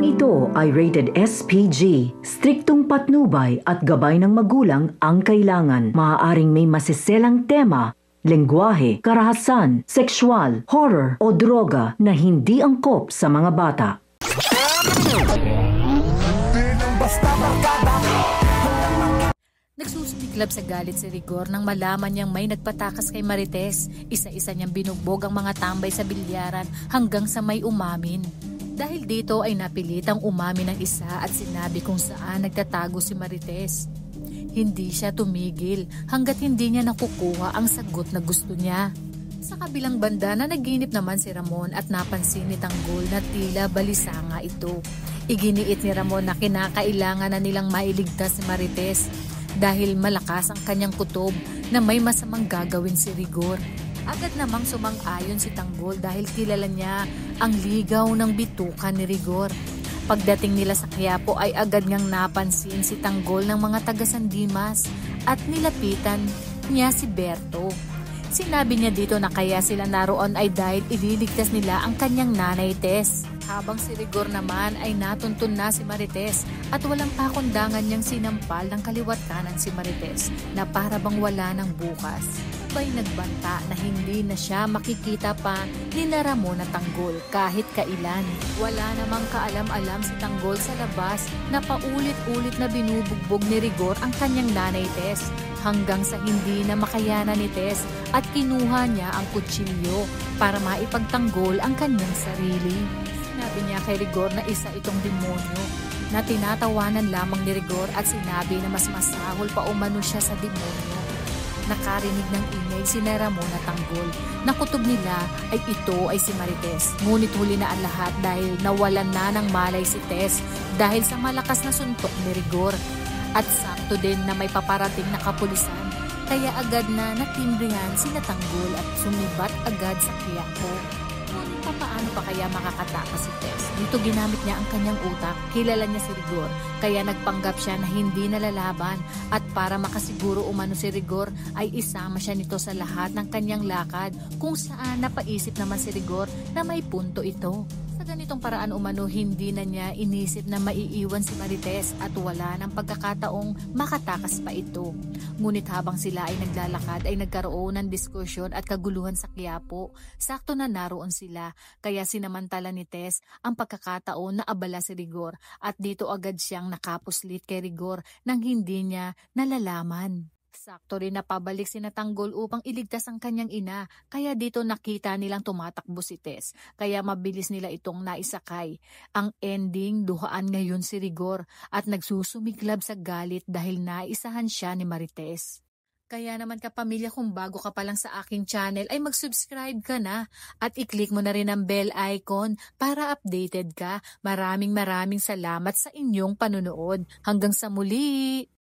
Programang ito ay rated SPG. Striktong patnubay at gabay ng magulang ang kailangan. Maaaring may masiselang tema, lengguwahe, karahasan, sexual, horror o droga na hindi angkop sa mga bata. Nagsusumiklab sa galit si Rigor nang malaman niyang may nagpatakas kay Marites. Isa-isa niyang binugbog ang mga tambay sa bilyaran hanggang sa may umamin. Dahil dito ay napilitang umamin ng isa at sinabi kung saan nagtatago si Marites. Hindi siya tumigil hanggat hindi niya nakukuha ang sagot na gusto niya. Sa kabilang banda na naginip naman si Ramon at napansin ni Tanggol na tila balisa nga ito. Iginiit ni Ramon na kinakailangan na nilang mailigtas si Marites dahil malakas ang kanyang kutob na may masamang gagawin si Rigor. Agad namang sumang-ayon si Tanggol dahil kilala niya ang ligaw ng bituka ni Rigor. Pagdating nila sa Quiapo ay agad ngang napansin si Tanggol ng mga taga-San Dimas at nilapitan niya si Berto. Sinabi niya dito na kaya sila naroon ay dahil ililigtas nila ang kanyang nanay Tess. Habang si Rigor naman ay natuntun na si Marites at walang pakundangan niyang sinampal ng kaliwat kanan si Marites na para bang wala ng bukas. Sabay nagbanta na hindi na siya makikita pa ni Ramon na Tanggol kahit kailan. Wala namang kaalam-alam si Tanggol sa labas na paulit-ulit na binubugbog ni Rigor ang kanyang nanay Tess hanggang sa hindi na makayanan ni Tess at kinuha niya ang kutsilyo para maipagtanggol ang kanyang sarili. Sinabi niya kay Rigor na isa itong demonyo na tinatawanan lamang ni Rigor at sinabi na mas masahol pa umano siya sa demonyo. Nakarinig ng ingay si Ramon na Tanggol. Nakutob nila ay ito ay si Marites. Ngunit huli na ang lahat dahil nawalan na ng malay si Tess dahil sa malakas na suntok ni Rigor. At sakto din na may paparating na kapulisan kaya agad na natimbrihan si Tanggol at sumibat agad sa Quiapo. Paano pa kaya makakatakas si Tess? Dito ginamit niya ang kanyang utak. Kilala niya si Rigor, kaya nagpanggap siya na hindi nalalaban at para makasiguro umano si Rigor ay isama siya nito sa lahat ng kanyang lakad kung saan napaisip naman si Rigor na may punto ito. Sa ganitong paraan umano hindi na niya inisip na maiiwan si Marites at wala ng pagkakataong makatakas pa ito. Ngunit habang sila ay naglalakad ay nagkaroon ng diskusyon at kaguluhan sa Quiapo. Sakto na naroon sila kaya sinamantala ni Tess ang pagkakataon na abala si Rigor at dito agad siyang nakapuslit kay Rigor nang hindi niya nalalaman. Sakto rin na pabalik si Tanggol upang iligtas ang kanyang ina kaya dito nakita nilang tumatakbo si Tess kaya mabilis nila itong naisakay. Ang ending duhaan ngayon si Rigor at nagsusumiklab sa galit dahil naisahan siya ni Marites. Kaya naman kapamilya kung bago ka pa lang sa aking channel ay mag-subscribe ka na at i-click mo na rin ang bell icon para updated ka. Maraming salamat sa inyong panunood. Hanggang sa muli!